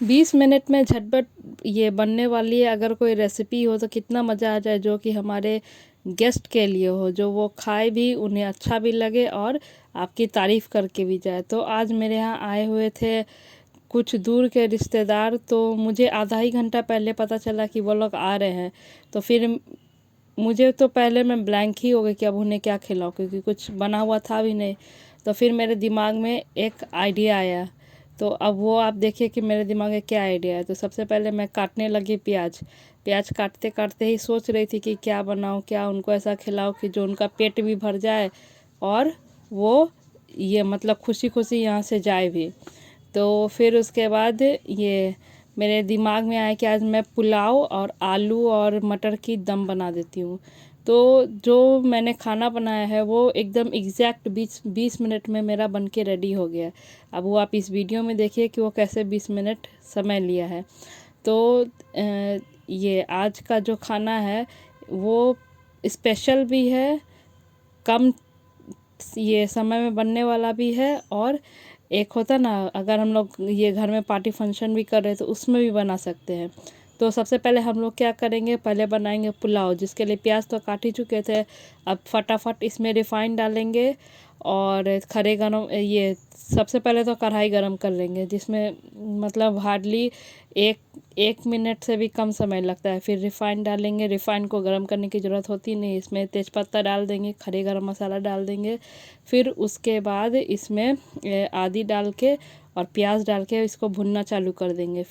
20 minute में झटपट ये बनने वाली है अगर कोई रेसिपी हो तो कितना मज़ा आ जाए, जो कि हमारे गेस्ट के लिए हो, जो वो खाए भी, उन्हें अच्छा भी लगे और आपकी तारीफ़ करके भी जाए। तो आज मेरे यहाँ आए हुए थे कुछ दूर के रिश्तेदार, तो मुझे आधा ही घंटा पहले पता चला कि वो लोग आ रहे हैं। तो फिर मुझे तो पहले मैं ब्लैंक ही हो गई कि अब उन्हें क्या खिलाऊं, क्योंकि कुछ बना हुआ था भी नहीं। तो फिर मेरे दिमाग में एक आइडिया आया। तो अब वो आप देखिए कि मेरे दिमाग में क्या आइडिया है। तो सबसे पहले मैं काटने लगी प्याज। प्याज काटते काटते ही सोच रही थी कि क्या बनाऊं, क्या उनको ऐसा खिलाऊं कि जो उनका पेट भी भर जाए और वो ये मतलब खुशी खुशी यहाँ से जाए भी। तो फिर उसके बाद ये मेरे दिमाग में आया कि आज मैं पुलाव और आलू और मटर की दम बना देती हूँ। तो जो मैंने खाना बनाया है वो एकदम एग्जैक्ट 20 मिनट में मेरा बन के रेडी हो गया। अब वो आप इस वीडियो में देखिए कि वो कैसे 20 मिनट समय लिया है। तो ये आज का जो खाना है वो स्पेशल भी है, कम ये समय में बनने वाला भी है, और एक होता ना, अगर हम लोग ये घर में पार्टी फंक्शन भी कर रहे हैं तो उसमें भी बना सकते हैं। तो सबसे पहले हम लोग क्या करेंगे, पहले बनाएंगे पुलाव, जिसके लिए प्याज तो काट ही चुके थे। अब फटाफट इसमें रिफाइंड डालेंगे और खड़े गरम ये सबसे पहले तो कढ़ाई गरम कर लेंगे, जिसमें मतलब हार्डली एक एक मिनट से भी कम समय लगता है। फिर रिफाइंड डालेंगे। रिफाइंड को गरम करने की ज़रूरत होती नहीं, इसमें तेज़पत्ता डाल देंगे, खड़े गरम मसाला डाल देंगे। फिर उसके बाद इसमें आदि डाल के और प्याज डाल के इसको भुनना चालू कर देंगे।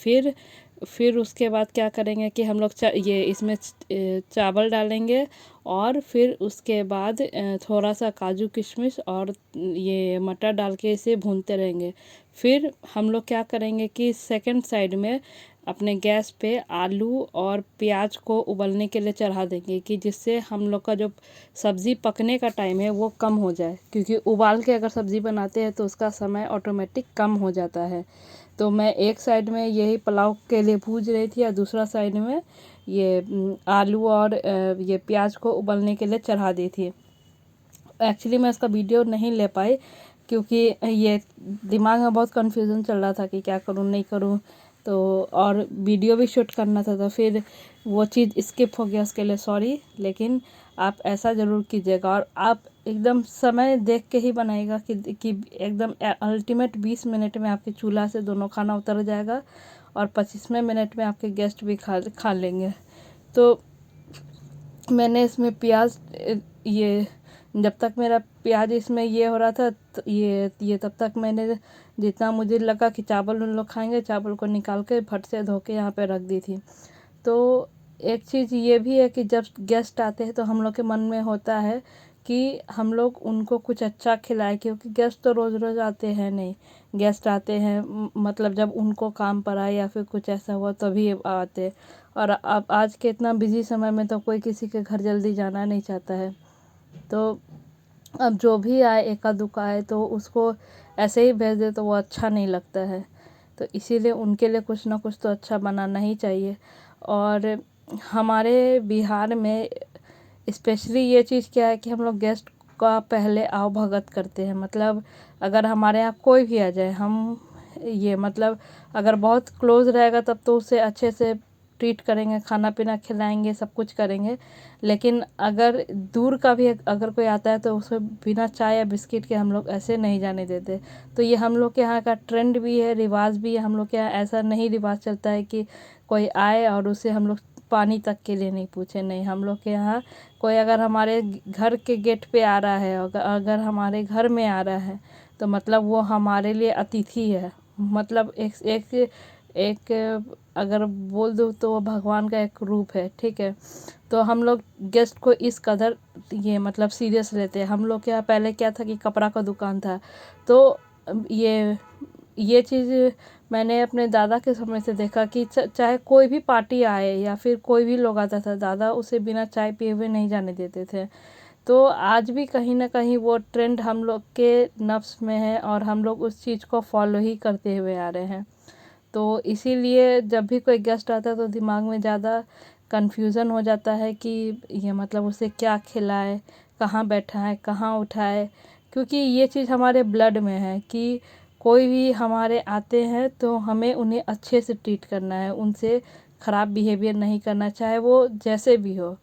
फिर उसके बाद क्या करेंगे कि हम लोग ये इसमें चावल डालेंगे, और फिर उसके बाद थोड़ा सा काजू किशमिश और ये मटर डाल के इसे भूनते रहेंगे। फिर हम लोग क्या करेंगे कि सेकंड साइड में अपने गैस पे आलू और प्याज को उबलने के लिए चढ़ा देंगे, कि जिससे हम लोग का जो सब्ज़ी पकने का टाइम है वो कम हो जाए, क्योंकि उबाल के अगर सब्ज़ी बनाते हैं तो उसका समय ऑटोमेटिक कम हो जाता है। तो मैं एक साइड में यही पुलाव के लिए भूज रही थी और दूसरा साइड में ये आलू और ये प्याज को उबलने के लिए चढ़ा दी थी। एक्चुअली मैं इसका वीडियो नहीं ले पाई, क्योंकि ये दिमाग में बहुत कन्फ्यूज़न चल रहा था कि क्या करूँ नहीं करूँ। तो और वीडियो भी शूट करना था, तो फिर वो चीज़ स्किप हो गया, उसके लिए सॉरी। लेकिन आप ऐसा ज़रूर कीजिएगा, और आप एकदम समय देख के ही बनाइएगा कि एकदम अल्टीमेट 20 मिनट में आपके चूल्हा से दोनों खाना उतर जाएगा और 25वें मिनट में आपके गेस्ट भी खा लेंगे। तो मैंने इसमें प्याज ये जब तक मेरा प्याज इसमें ये हो रहा था, ये तब तक मैंने जितना मुझे लगा कि चावल उन लोग खाएंगे, चावल को निकाल के फट से धो के यहाँ पे रख दी थी। तो एक चीज़ ये भी है कि जब गेस्ट आते हैं तो हम लोग के मन में होता है कि हम लोग उनको कुछ अच्छा खिलाएं, क्योंकि गेस्ट तो रोज़ रोज़ आते हैं नहीं। गेस्ट आते हैं मतलब जब उनको काम पड़ा या फिर कुछ ऐसा हुआ तभी आते। और अब आज के इतना बिजी समय में तो कोई किसी के घर जल्दी जाना नहीं चाहता है। तो अब जो भी आए, एका दुक्का आए, तो उसको ऐसे ही भेज दे तो वो अच्छा नहीं लगता है। तो इसीलिए उनके लिए कुछ ना कुछ तो अच्छा बनाना ही चाहिए। और हमारे बिहार में स्पेशली ये चीज़ क्या है कि हम लोग गेस्ट का पहले आओ भगत करते हैं। मतलब अगर हमारे यहाँ कोई भी आ जाए, हम ये मतलब अगर बहुत क्लोज रहेगा तब तो उसे अच्छे से ट्रीट करेंगे, खाना पीना खिलाएंगे, सब कुछ करेंगे। लेकिन अगर दूर का भी अगर कोई आता है तो उसे बिना चाय या बिस्किट के हम लोग ऐसे नहीं जाने देते। तो ये हम लोग के यहाँ का ट्रेंड भी है, रिवाज भी है। हम लोग के यहाँ ऐसा नहीं रिवाज चलता है कि कोई आए और उसे हम लोग पानी तक के लिए नहीं पूछे। नहीं, हम लोग के यहाँ कोई अगर हमारे घर के गेट पे आ रहा है, अगर हमारे घर में आ रहा है, तो मतलब वो हमारे लिए अतिथि है। मतलब एक अगर बोल दूँ तो वो भगवान का एक रूप है, ठीक है। तो हम लोग गेस्ट को इस कदर ये मतलब सीरियस लेते हैं। हम लोग के यहाँ पहले क्या था कि कपड़ा का दुकान था, तो ये चीज़ मैंने अपने दादा के समय से देखा कि चाहे कोई भी पार्टी आए या फिर कोई भी लोग आता था, दादा उसे बिना चाय पिए हुए नहीं जाने देते थे। तो आज भी कहीं ना कहीं वो ट्रेंड हम लोग के नफ्स में है और हम लोग उस चीज़ को फॉलो ही करते हुए आ रहे हैं। तो इसीलिए जब भी कोई गेस्ट आता है तो दिमाग में ज़्यादा कन्फ्यूज़न हो जाता है कि ये मतलब उसे क्या खिलाए, कहाँ बैठाएं, कहाँ उठाए, क्योंकि ये चीज़ हमारे ब्लड में है कि कोई भी हमारे आते हैं तो हमें उन्हें अच्छे से ट्रीट करना है, उनसे ख़राब बिहेवियर नहीं करना, चाहे वो जैसे भी हो,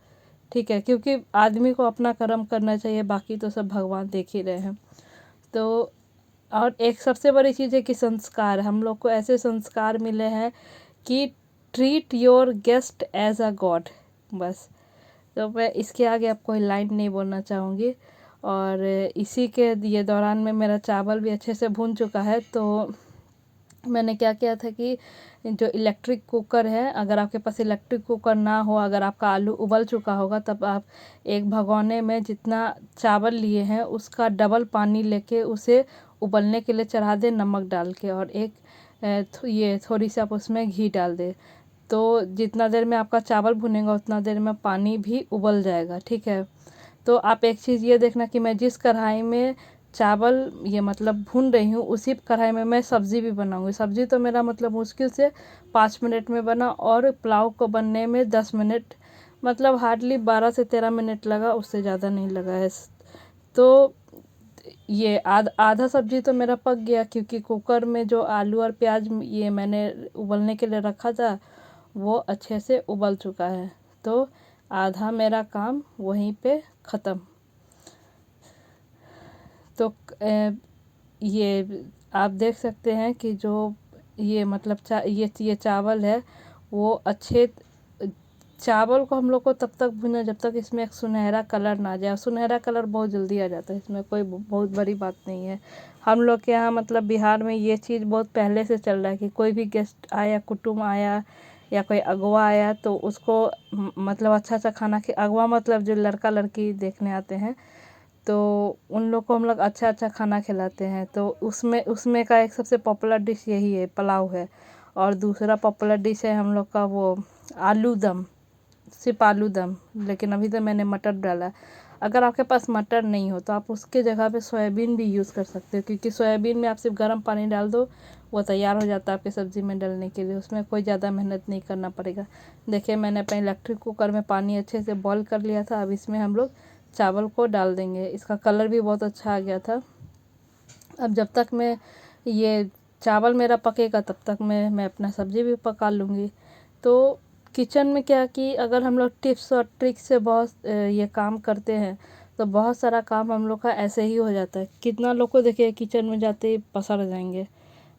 ठीक है, क्योंकि आदमी को अपना कर्म करना चाहिए, बाकी तो सब भगवान देख ही रहे हैं। तो और एक सबसे बड़ी चीज़ है कि संस्कार, हम लोग को ऐसे संस्कार मिले हैं कि treat your guest as a god. बस, तो मैं इसके आगे अब कोई लाइन नहीं बोलना चाहूँगी। और इसी के ये दौरान में मेरा चावल भी अच्छे से भून चुका है। तो मैंने क्या किया था कि जो इलेक्ट्रिक कुकर है, अगर आपके पास इलेक्ट्रिक कुकर ना हो, अगर आपका आलू उबल चुका होगा, तब आप एक भगोने में जितना चावल लिए हैं उसका डबल पानी लेके उसे उबलने के लिए चढ़ा दें नमक डाल के, और ये थोड़ी सी आप उसमें घी डाल दें। तो जितना देर में आपका चावल भुनेगा उतना देर में पानी भी उबल जाएगा, ठीक है। तो आप एक चीज़ ये देखना कि मैं जिस कढ़ाई में चावल ये मतलब भून रही हूँ, उसी कढ़ाई में मैं सब्ज़ी भी बनाऊँगी। सब्ज़ी तो मेरा मतलब मुश्किल से 5 मिनट में बना, और पुलाव को बनने में 10 मिनट, मतलब हार्डली 12 से 13 मिनट लगा, उससे ज़्यादा नहीं लगा है। तो ये आधा सब्ज़ी तो मेरा पक गया, क्योंकि कुकर में जो आलू और प्याज ये मैंने उबलने के लिए रखा था वो अच्छे से उबल चुका है। तो आधा मेरा काम वहीं पे ख़त्म। तो ये आप देख सकते हैं कि जो ये मतलब ये चावल है, वो अच्छे चावल को हम लोग को तब तक भुना जब तक इसमें एक सुनहरा कलर ना आ जाए। सुनहरा कलर बहुत जल्दी आ जाता है, इसमें कोई बहुत बड़ी बात नहीं है। हम लोग के यहाँ मतलब बिहार में ये चीज़ बहुत पहले से चल रहा है कि कोई भी गेस्ट आया, कुटुम्ब आया या कोई अगवा आया, तो उसको मतलब अच्छा अच्छा खाना अगवा मतलब जो लड़का लड़की देखने आते हैं, तो उन लोग को हम लोग अच्छा अच्छा खाना खिलाते हैं। तो उसमें उसमें का एक सबसे पॉपुलर डिश यही है, पुलाव है। और दूसरा पॉपुलर डिश है हम लोग का वो आलू दम, सिर्फ आलू दम। लेकिन अभी तो मैंने मटर डाला। अगर आपके पास मटर नहीं हो तो आप उसके जगह पे सोयाबीन भी यूज़ कर सकते हो, क्योंकि सोयाबीन में आप सिर्फ गर्म पानी डाल दो, वो तैयार हो जाता है आपकी सब्ज़ी में डालने के लिए। उसमें कोई ज़्यादा मेहनत नहीं करना पड़ेगा। देखिए, मैंने अपने इलेक्ट्रिक कुकर में पानी अच्छे से बॉईल कर लिया था। अब इसमें हम लोग चावल को डाल देंगे। इसका कलर भी बहुत अच्छा आ गया था। अब जब तक मैं ये चावल मेरा पकेगा तब तक मैं अपना सब्ज़ी भी पका लूँगी। तो किचन में क्या कि अगर हम लोग टिप्स और ट्रिक्स से बहुत ये काम करते हैं तो बहुत सारा काम हम लोग का ऐसे ही हो जाता है। कितना लोग को देखिए किचन में जाते ही पसर जाएंगे,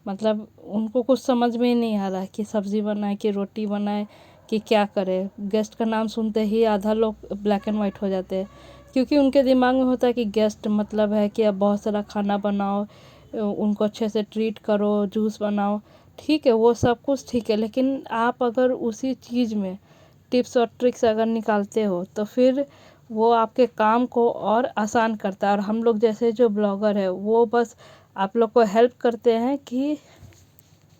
मतलब उनको कुछ समझ में ही नहीं आ रहा है कि सब्ज़ी बनाए कि रोटी बनाए कि क्या करे। गेस्ट का नाम सुनते ही आधा लोग ब्लैक एंड वाइट हो जाते हैं, क्योंकि उनके दिमाग में होता है कि गेस्ट मतलब है कि अब बहुत सारा खाना बनाओ, उनको अच्छे से ट्रीट करो, जूस बनाओ। ठीक है, वो सब कुछ ठीक है, लेकिन आप अगर उसी चीज़ में टिप्स और ट्रिक्स अगर निकालते हो तो फिर वो आपके काम को और आसान करता है। और हम लोग जैसे जो ब्लॉगर है वो बस आप लोग को हेल्प करते हैं कि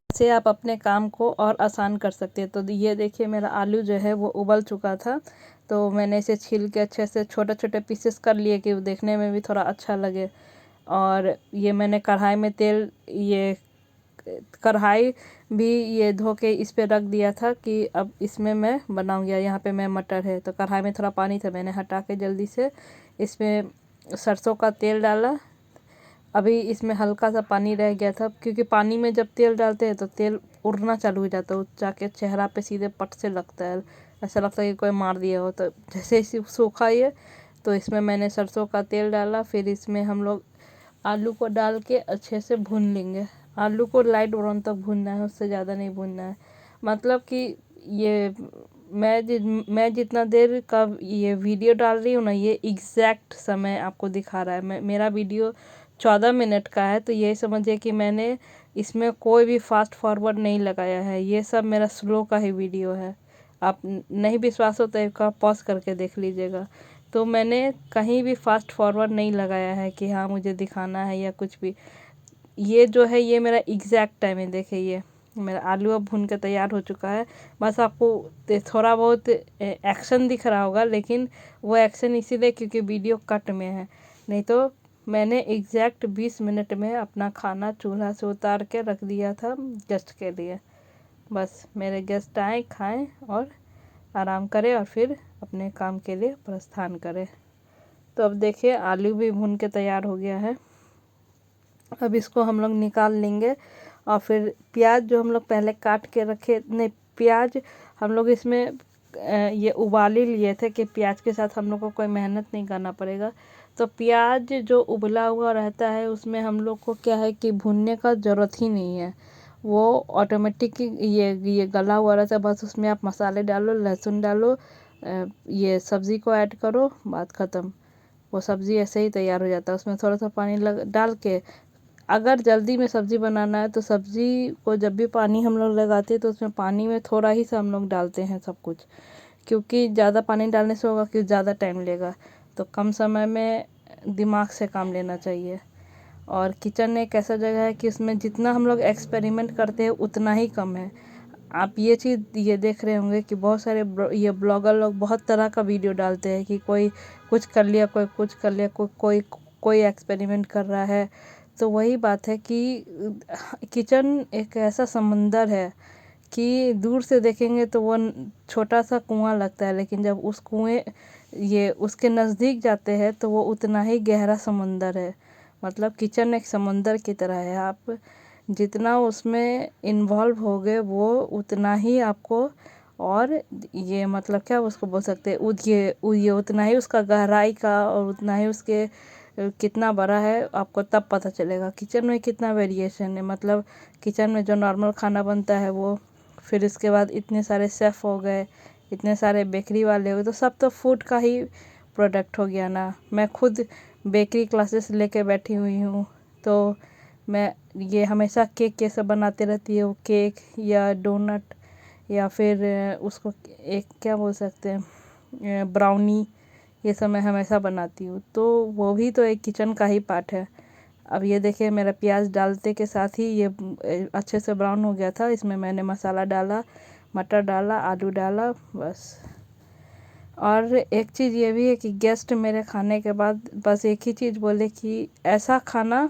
से आप अपने काम को और आसान कर सकते हैं। तो ये देखिए, मेरा आलू जो है वो उबल चुका था, तो मैंने इसे छील के अच्छे से छोटे छोटे पीसेस कर लिए कि वो देखने में भी थोड़ा अच्छा लगे। और ये मैंने कढ़ाई में तेल, ये कढ़ाई भी ये धो के इस पे रख दिया था कि अब इसमें मैं बनाऊंगी। यहाँ पे मैं मटर है तो कढ़ाई में थोड़ा पानी था, मैंने हटा के जल्दी से इसमें सरसों का तेल डाला। अभी इसमें हल्का सा पानी रह गया था, क्योंकि पानी में जब तेल डालते हैं तो तेल उड़ना चालू हो जाता है, जाके चेहरा पे सीधे पट से लगता है, ऐसा लगता है कि कोई मार दिया हो। तो जैसे ही सूखा ये, तो इसमें मैंने सरसों का तेल डाला। फिर इसमें हम लोग आलू को डाल के अच्छे से भून लेंगे। आलू को लाइट ब्राउन तक भूनना है, उससे ज़्यादा नहीं भूनना है। मतलब कि ये मैं जितना देर का ये वीडियो डाल रही हूँ ना, ये एग्जैक्ट समय आपको दिखा रहा है। मेरा वीडियो 14 मिनट का है, तो ये समझिए कि मैंने इसमें कोई भी फास्ट फॉरवर्ड नहीं लगाया है। ये सब मेरा स्लो का ही वीडियो है। आप नहीं विश्वास हो तो एक पॉज करके देख लीजिएगा। तो मैंने कहीं भी फास्ट फॉरवर्ड नहीं लगाया है कि हाँ मुझे दिखाना है या कुछ भी। ये जो है ये मेरा एग्जैक्ट टाइम है। देखिए, ये मेरा आलू अब भून के तैयार हो चुका है। बस आपको थोड़ा बहुत एक्शन दिख रहा होगा, लेकिन वो एक्शन इसीलिए क्योंकि वीडियो कट में है। नहीं तो मैंने एग्जैक्ट 20 मिनट में अपना खाना चूल्हा से उतार के रख दिया था गेस्ट के लिए। बस मेरे गेस्ट आए, खाएं और आराम करें और फिर अपने काम के लिए प्रस्थान करें। तो अब देखिए, आलू भी भून के तैयार हो गया है। अब इसको हम लोग निकाल लेंगे। और फिर प्याज जो हम लोग पहले काट के रखे, नहीं प्याज हम लोग इसमें ये उबाल ही लिए थे कि प्याज के साथ हम लोग को कोई मेहनत नहीं करना पड़ेगा। तो प्याज जो उबला हुआ रहता है उसमें हम लोग को क्या है कि भुनने का ज़रूरत ही नहीं है, वो ऑटोमेटिक ये गला हुआ रहता है। बस उसमें आप मसाले डालो, लहसुन डालो, ये सब्ज़ी को ऐड करो, बात ख़त्म। वो सब्ज़ी ऐसे ही तैयार हो जाता है। उसमें थोड़ा सा पानी डाल के, अगर जल्दी में सब्ज़ी बनाना है तो सब्ज़ी को जब भी पानी हम लोग लगाते हैं तो उसमें पानी में थोड़ा ही सा हम लोग डालते हैं सब कुछ, क्योंकि ज़्यादा पानी डालने से होगा कि ज़्यादा टाइम लेगा। तो कम समय में दिमाग से काम लेना चाहिए। और किचन एक ऐसा जगह है कि उसमें जितना हम लोग एक्सपेरिमेंट करते हैं उतना ही कम है। आप ये चीज़ ये देख रहे होंगे कि बहुत सारे ये ब्लॉगर लोग बहुत तरह का वीडियो डालते हैं कि कोई कुछ कर लिया, कोई कुछ कर लिया, कोई एक्सपेरिमेंट कर रहा है। तो वही बात है कि किचन एक ऐसा समंदर है कि दूर से देखेंगे तो वो छोटा सा कुआं लगता है, लेकिन जब उस कुएं ये उसके नज़दीक जाते हैं तो वो उतना ही गहरा समंदर है। मतलब किचन एक समंदर की तरह है। आप जितना उसमें इन्वॉल्व होगे वो उतना ही आपको, और ये मतलब क्या उसको बोल सकते हैं, ये उतना ही उसका गहराई का और उतना ही उसके कितना बड़ा है आपको तब पता चलेगा। किचन में कितना वेरिएशन है। मतलब किचन में जो नॉर्मल खाना बनता है वो, फिर इसके बाद इतने सारे शेफ़ हो गए, इतने सारे बेकरी वाले हो गए, तो सब तो फूड का ही प्रोडक्ट हो गया ना। मैं खुद बेकरी क्लासेस लेके बैठी हुई हूँ, तो मैं ये हमेशा केक कैसे बनाते रहती है, वो केक या डोनट या फिर उसको एक क्या बोल सकते हैं, ब्राउनी, ये सब मैं हमेशा बनाती हूँ। तो वो भी तो एक किचन का ही पार्ट है। अब ये देखिए मेरा प्याज डालते के साथ ही ये अच्छे से ब्राउन हो गया था। इसमें मैंने मसाला डाला, मटर डाला, आलू डाला, बस। और एक चीज़ ये भी है कि गेस्ट मेरे खाने के बाद बस एक ही चीज़ बोले कि ऐसा खाना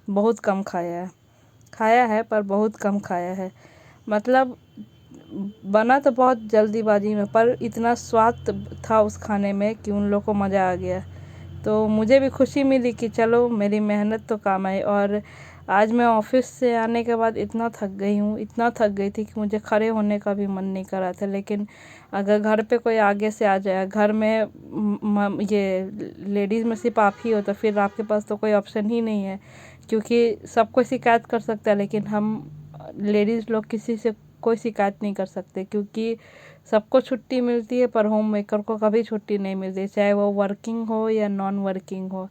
बहुत कम खाया है पर बहुत कम खाया है। मतलब बना तो बहुत जल्दीबाजी में, पर इतना स्वाद था उस खाने में कि उन लोगों को मज़ा आ गया। तो मुझे भी खुशी मिली कि चलो मेरी मेहनत तो काम आई। और आज मैं ऑफिस से आने के बाद इतना थक गई थी कि मुझे खड़े होने का भी मन नहीं कर रहा था। लेकिन अगर घर पे कोई आगे से आ जाए, घर में ये लेडीज़ में सिर्फ आप ही हो, तो फिर आपके पास तो कोई ऑप्शन ही नहीं है, क्योंकि सब कोई शिकायत कर सकता है लेकिन हम लेडीज़ लोग किसी से कोई शिकायत नहीं कर सकते, क्योंकि सबको छुट्टी मिलती है पर होम मेकर को कभी छुट्टी नहीं मिलती, चाहे वो वर्किंग हो या नॉन वर्किंग हो।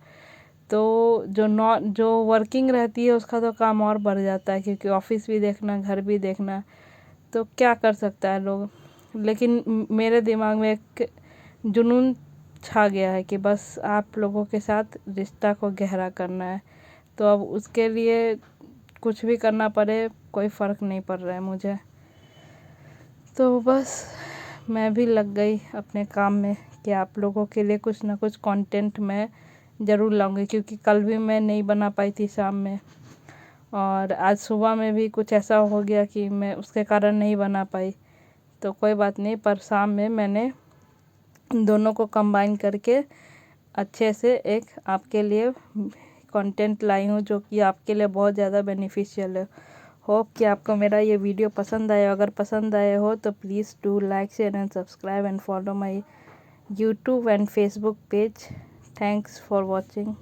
तो जो वर्किंग रहती है उसका तो काम और बढ़ जाता है, क्योंकि ऑफिस भी देखना, घर भी देखना, तो क्या कर सकता है लोग। लेकिन मेरे दिमाग में एक जुनून छा गया है कि बस आप लोगों के साथ रिश्ता को गहरा करना है। तो अब उसके लिए कुछ भी करना पड़े कोई फ़र्क नहीं पड़ रहा है मुझे। तो बस मैं भी लग गई अपने काम में कि आप लोगों के लिए कुछ ना कुछ कंटेंट मैं ज़रूर लाऊंगी, क्योंकि कल भी मैं नहीं बना पाई थी शाम में, और आज सुबह में भी कुछ ऐसा हो गया कि मैं उसके कारण नहीं बना पाई। तो कोई बात नहीं, पर शाम में मैंने दोनों को कंबाइन करके अच्छे से एक आपके लिए कंटेंट लाई हूँ, जो कि आपके लिए बहुत ज़्यादा बेनिफिशियल है। होप कि आपको मेरा ये वीडियो पसंद आया। अगर पसंद आए हो तो please do like, share and subscribe and follow my YouTube and Facebook page. Thanks for watching.